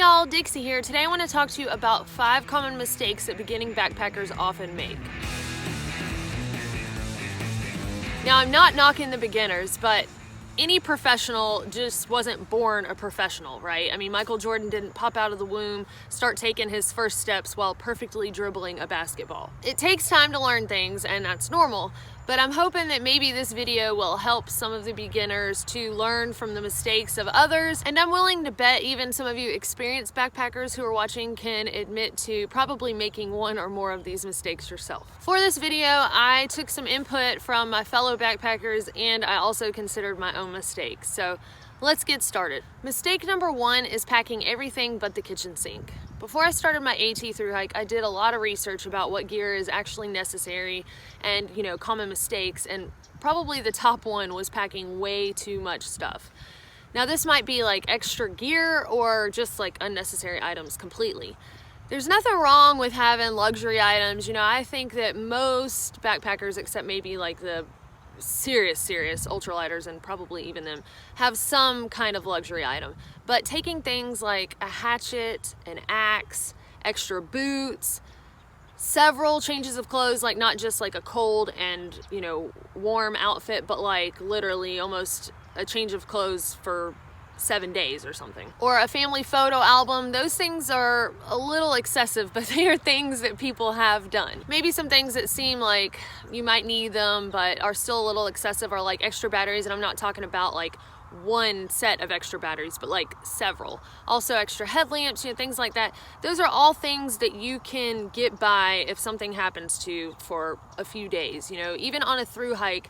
y'all, Dixie here. Today I want to talk to you about 5 common mistakes that beginning backpackers often make. Now, I'm not knocking the beginners, but any professional just wasn't born a professional, right? I mean, Michael Jordan didn't pop out of the womb, start taking his first steps while perfectly dribbling a basketball. It takes time to learn things, and that's normal, but I'm hoping that maybe this video will help some of the beginners to learn from the mistakes of others, and I'm willing to bet even some of you experienced backpackers who are watching can admit to probably making one or more of these mistakes yourself. For this video, I took some input from my fellow backpackers, and I also considered my own mistakes. So let's get started. Mistake number 1 is packing everything but the kitchen sink. Before I started my AT thru hike, I did a lot of research about what gear is actually necessary and, common mistakes, and probably the top one was packing way too much stuff. Now this might be like extra gear or just like unnecessary items completely. There's nothing wrong with having luxury items. I think that most backpackers, except maybe like the serious ultralighters, and probably even them, have some kind of luxury item. But taking things like a hatchet, an axe, extra boots, several changes of clothes, like not just like a cold and warm outfit, but like literally almost a change of clothes for 7 days or something, or a family photo album. Those things are a little excessive, but they are things that people have done. Maybe some things that seem like you might need them but are still a little excessive are like extra batteries, and I'm not talking about like one set of extra batteries, but like several. Also extra headlamps, things like that. Those are all things that you can get by if something happens to you for a few days. Even on a thru hike,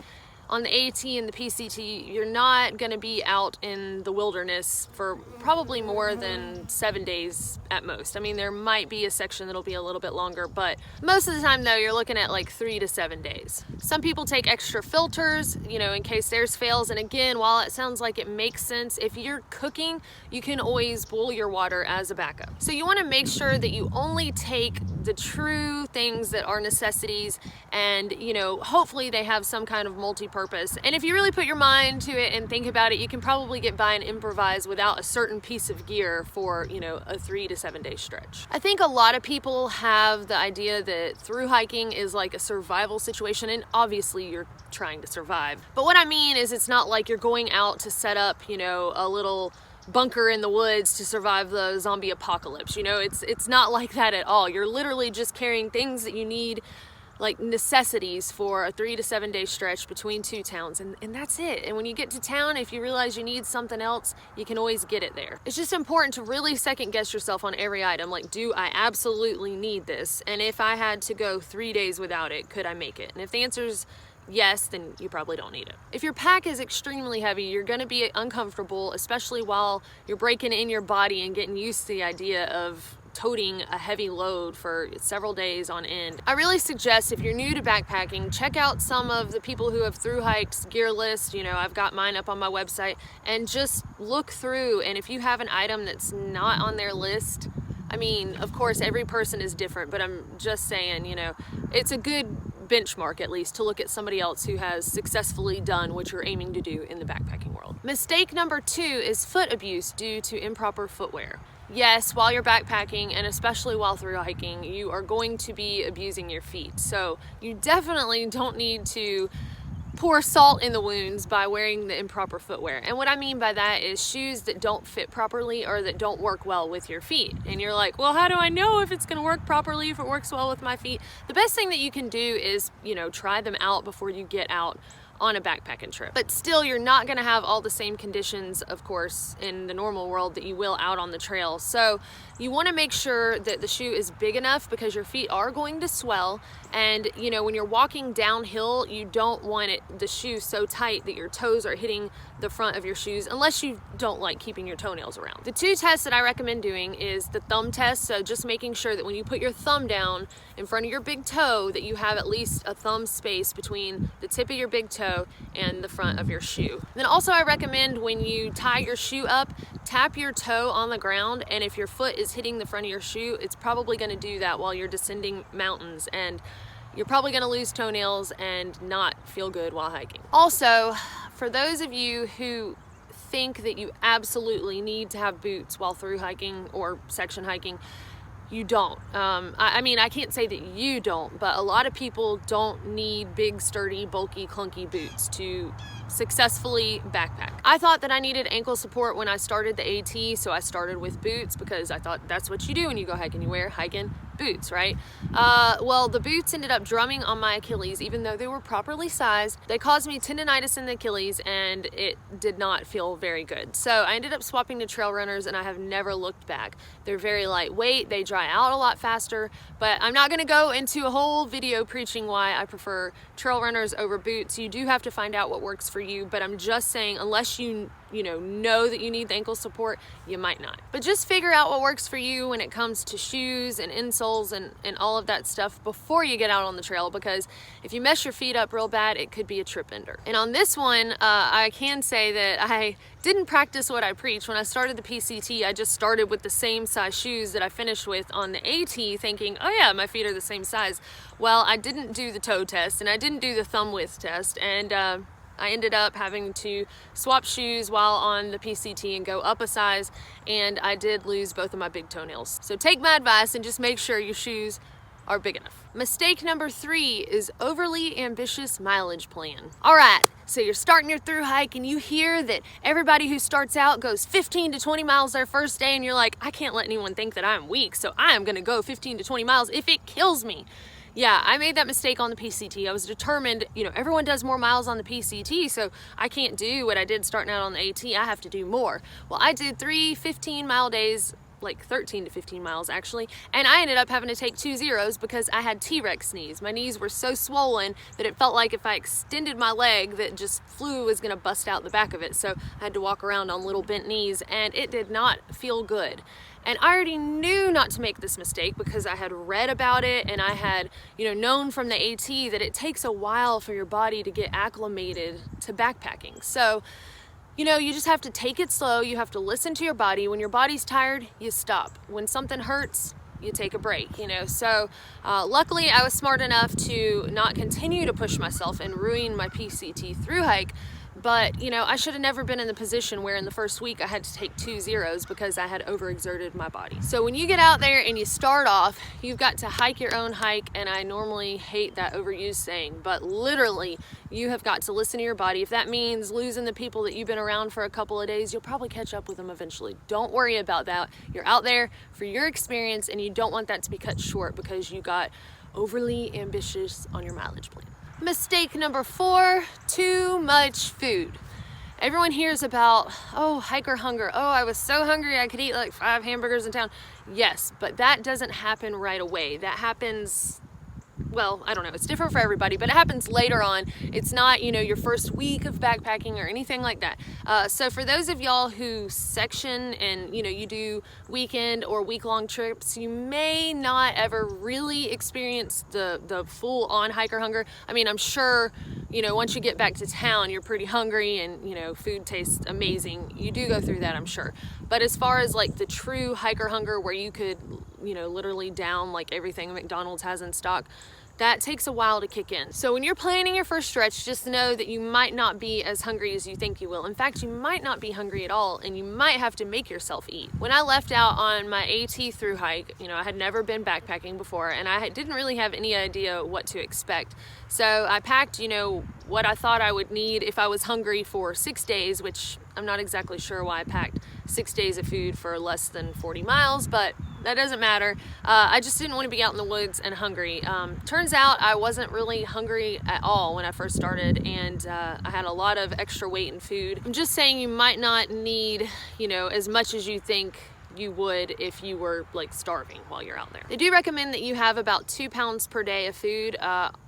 on the AT and the PCT, you're not going to be out in the wilderness for probably more than 7 days at most. I mean, there might be a section that'll be a little bit longer, but most of the time though, you're looking at like 3 to 7 days. Some people take extra filters, in case theirs fails. And again, while it sounds like it makes sense, if you're cooking, you can always boil your water as a backup. So you want to make sure that you only take the true things that are necessities, and hopefully they have some kind of multi-purpose. And if you really put your mind to it and think about it, you can probably get by and improvise without a certain piece of gear for a 3 to 7 day stretch. I think a lot of people have the idea that thru hiking is like a survival situation, and obviously you're trying to survive, but what I mean is it's not like you're going out to set up a little bunker in the woods to survive the zombie apocalypse. It's not like that at all. You're literally just carrying things that you need, like necessities for a 3 to 7 day stretch between 2 towns, and that's it. And when you get to town, if you realize you need something else, you can always get it there. It's just important to really second guess yourself on every item. Like, do I absolutely need this? And if I had to go 3 days without it, could I make it? And if the answer is yes, then you probably don't need it. If your pack is extremely heavy, you're going to be uncomfortable, especially while you're breaking in your body and getting used to the idea of toting a heavy load for several days on end. I really suggest, if you're new to backpacking, check out some of the people who have thru hiked gear lists. I've got mine up on my website, and just look through, and if you have an item that's not on their list, I mean, of course every person is different, but I'm just saying, it's a good benchmark at least to look at somebody else who has successfully done what you're aiming to do in the backpacking world. Mistake number 2 is foot abuse due to improper footwear. Yes, while you're backpacking, and especially while thru hiking, you are going to be abusing your feet. So you definitely don't need to pour salt in the wounds by wearing the improper footwear. And what I mean by that is shoes that don't fit properly or that don't work well with your feet. And you're like, well, how do I know if it's gonna work properly, if it works well with my feet? The best thing that you can do is, try them out before you get out on a backpacking trip. But still, you're not going to have all the same conditions, of course, in the normal world that you will out on the trail. So you want to make sure that the shoe is big enough, because your feet are going to swell, and when you're walking downhill, you don't want the shoe so tight that your toes are hitting the front of your shoes, unless you don't like keeping your toenails around. The 2 tests that I recommend doing is the thumb test, so just making sure that when you put your thumb down in front of your big toe, that you have at least a thumb space between the tip of your big toe and the front of your shoe. Then also, I recommend when you tie your shoe up, tap your toe on the ground, and if your foot is hitting the front of your shoe, it's probably going to do that while you're descending mountains, and you're probably going to lose toenails and not feel good while hiking. Also, for those of you who think that you absolutely need to have boots while through hiking or section hiking, you don't. I mean, I can't say that you don't, but a lot of people don't need big, sturdy, bulky, clunky boots to successfully backpack. I thought that I needed ankle support when I started the AT, so I started with boots because I thought that's what you do when you go hiking. You wear hiking boots, right? Well, the boots ended up drumming on my Achilles, even though they were properly sized. They caused me tendonitis in the Achilles, and it did not feel very good. So I ended up swapping to trail runners, and I have never looked back. They're very lightweight, they dry out a lot faster, but I'm not gonna go into a whole video preaching why I prefer trail runners over boots. You do have to find out what works for you, but I'm just saying, unless you know that you need the ankle support, you might not. But just figure out what works for you when it comes to shoes and insoles and all of that stuff before you get out on the trail, because if you mess your feet up real bad, it could be a trip ender. And on this one, I can say that I didn't practice what I preach. When I started the PCT, I just started with the same size shoes that I finished with on the AT, thinking, oh yeah, my feet are the same size. Well, I didn't do the toe test, and I didn't do the thumb width test, and I ended up having to swap shoes while on the PCT and go up a size, and I did lose both of my big toenails. So take my advice and just make sure your shoes are big enough. Mistake number 3 is overly ambitious mileage plan. All right, so you're starting your through hike and you hear that everybody who starts out goes 15 to 20 miles their first day, and you're like, I can't let anyone think that I'm weak, so I am gonna go 15 to 20 miles if it kills me. Yeah, I made that mistake on the PCT. I was determined, everyone does more miles on the PCT, so I can't do what I did starting out on the AT. I have to do more. Well, I did 3 15-mile days, like 13 to 15 miles actually, and I ended up having to take 2 zeros because I had T-Rex knees. My knees were so swollen that it felt like if I extended my leg that just fluid was gonna bust out the back of it. So I had to walk around on little bent knees, and it did not feel good. And I already knew not to make this mistake because I had read about it, and I had, known from the AT that it takes a while for your body to get acclimated to backpacking. So, you just have to take it slow. You have to listen to your body. When your body's tired, you stop. When something hurts, you take a break, So luckily I was smart enough to not continue to push myself and ruin my PCT through hike. But, I should have never been in the position where in the first week I had to take 2 zeros because I had overexerted my body. So when you get out there and you start off, you've got to hike your own hike, and I normally hate that overused saying, but literally you have got to listen to your body. If that means losing the people that you've been around for a couple of days, you'll probably catch up with them eventually. Don't worry about that. You're out there for your experience, and you don't want that to be cut short because you got overly ambitious on your mileage plan. Mistake number 4, too much food. Everyone hears about, oh, hiker hunger. Oh, I was so hungry I could eat like 5 hamburgers in town. Yes, but that doesn't happen right away. That happens, well, I don't know, it's different for everybody, but it happens later on. It's not, your first week of backpacking or anything like that. So for those of y'all who section and, you do weekend or week-long trips, you may not ever really experience the full-on hiker hunger. I mean, I'm sure, once you get back to town, you're pretty hungry and, food tastes amazing. You do go through that, I'm sure. But as far as like the true hiker hunger where you could, literally down like everything McDonald's has in stock, that takes a while to kick in. So when you're planning your first stretch, just know that you might not be as hungry as you think you will. In fact, you might not be hungry at all, and you might have to make yourself eat. When I left out on my AT through hike, I had never been backpacking before, and I didn't really have any idea what to expect. So I packed, what I thought I would need if I was hungry for 6 days, which I'm not exactly sure why I packed 6 days of food for less than 40 miles, but that doesn't matter. I just didn't want to be out in the woods and hungry. Turns out I wasn't really hungry at all when I first started, and I had a lot of extra weight in food. I'm just saying you might not need, as much as you think you would if you were like starving while you're out there. They do recommend that you have about 2 pounds per day of food.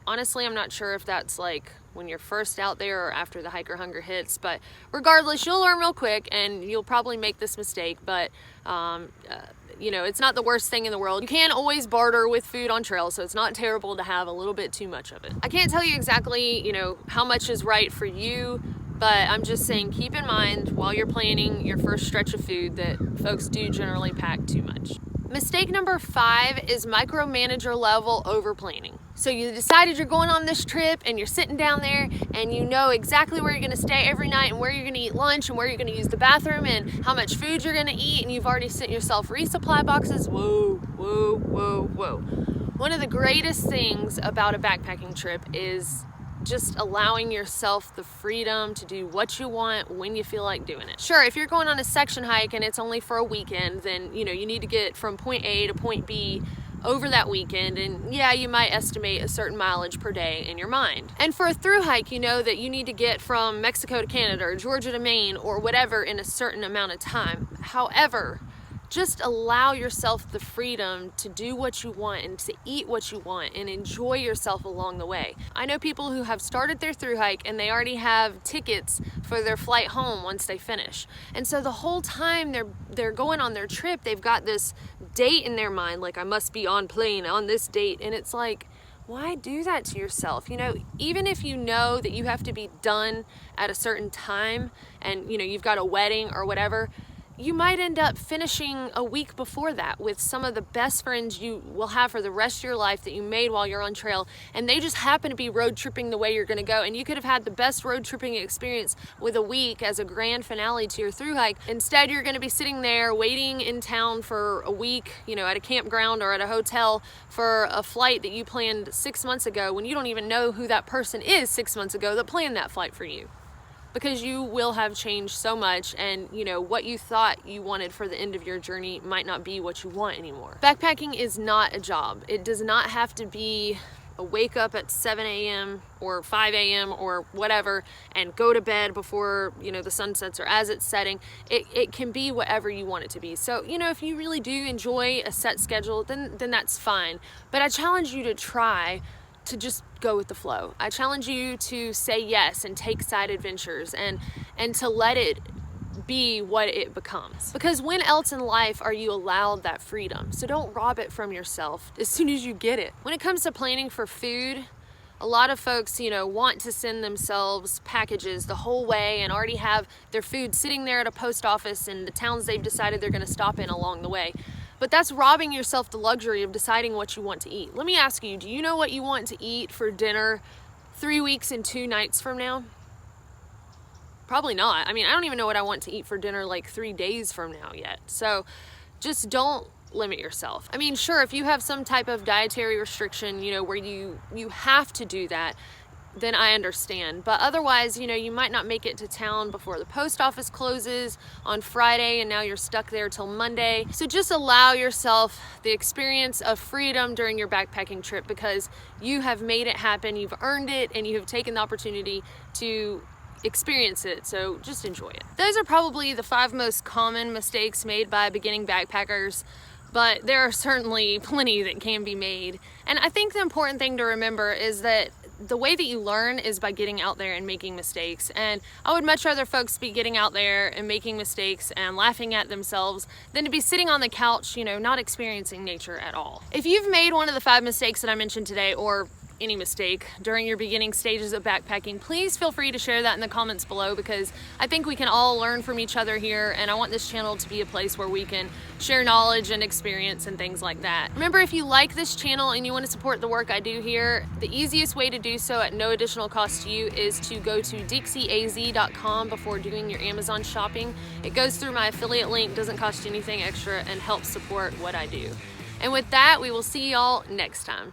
Honestly, I'm not sure if that's like when you're first out there or after the hiker hunger hits, but regardless, you'll learn real quick and you'll probably make this mistake, but it's not the worst thing in the world. You can always barter with food on trail, so it's not terrible to have a little bit too much of it. I can't tell you exactly, how much is right for you, but I'm just saying keep in mind while you're planning your first stretch of food that folks do generally pack too much. Mistake number 5 is micromanager level over planning. So you decided you're going on this trip and you're sitting down there and you know exactly where you're gonna stay every night and where you're gonna eat lunch and where you're gonna use the bathroom and how much food you're gonna eat, and you've already sent yourself resupply boxes. Whoa, whoa, whoa, whoa. One of the greatest things about a backpacking trip is just allowing yourself the freedom to do what you want when you feel like doing it. Sure, if you're going on a section hike and it's only for a weekend, then you need to get from point A to point B over that weekend, and yeah, you might estimate a certain mileage per day in your mind. And for a through hike, you know that you need to get from Mexico to Canada or Georgia to Maine or whatever in a certain amount of time. However, just allow yourself the freedom to do what you want and to eat what you want and enjoy yourself along the way. I know people who have started their through hike and they already have tickets for their flight home once they finish. And so the whole time they're going on their trip, they've got this date in their mind, like I must be on plane on this date. And it's like, why do that to yourself? Even if you know that you have to be done at a certain time and you've got a wedding or whatever, you might end up finishing a week before that with some of the best friends you will have for the rest of your life that you made while you're on trail, and they just happen to be road tripping the way you're going to go, and you could have had the best road tripping experience with a week as a grand finale to your through hike. Instead, you're going to be sitting there waiting in town for a week, at a campground or at a hotel for a flight that you planned 6 months ago, when you don't even know who that person is 6 months ago that planned that flight for you. Because you will have changed so much, and what you thought you wanted for the end of your journey might not be what you want anymore. Backpacking is not a job. It does not have to be a wake up at 7 a.m. or 5 a.m. or whatever and go to bed before the sun sets or as it's setting. It can be whatever you want it to be. So if you really do enjoy a set schedule, then that's fine. But I challenge you to try to just go with the flow. I challenge you to say yes and take side adventures and to let it be what it becomes. Because when else in life are you allowed that freedom? So don't rob it from yourself as soon as you get it. When it comes to planning for food, a lot of folks, want to send themselves packages the whole way and already have their food sitting there at a post office in the towns they've decided they're gonna stop in along the way. But that's robbing yourself the luxury of deciding what you want to eat. Let me ask you, do you know what you want to eat for dinner 3 weeks and 2 nights from now? Probably not. I don't even know what I want to eat for dinner like 3 days from now yet. So just don't limit yourself. Sure, if you have some type of dietary restriction, where you have to do that, then I understand. But otherwise, you might not make it to town before the post office closes on Friday, and now you're stuck there till Monday. So just allow yourself the experience of freedom during your backpacking trip, because you have made it happen, you've earned it, and you have taken the opportunity to experience it. So just enjoy it. Those are probably the 5 most common mistakes made by beginning backpackers, but there are certainly plenty that can be made. And I think the important thing to remember is that the way that you learn is by getting out there and making mistakes. And I would much rather folks be getting out there and making mistakes and laughing at themselves than to be sitting on the couch, not experiencing nature at all. If you've made one of the 5 mistakes that I mentioned today, or any mistake during your beginning stages of backpacking, please feel free to share that in the comments below, because I think we can all learn from each other here, and I want this channel to be a place where we can share knowledge and experience and things like that. Remember, if you like this channel and you want to support the work I do here, the easiest way to do so at no additional cost to you is to go to dixieaz.com before doing your Amazon shopping. It goes through my affiliate link, doesn't cost you anything extra, and helps support what I do. And with that, we will see y'all next time.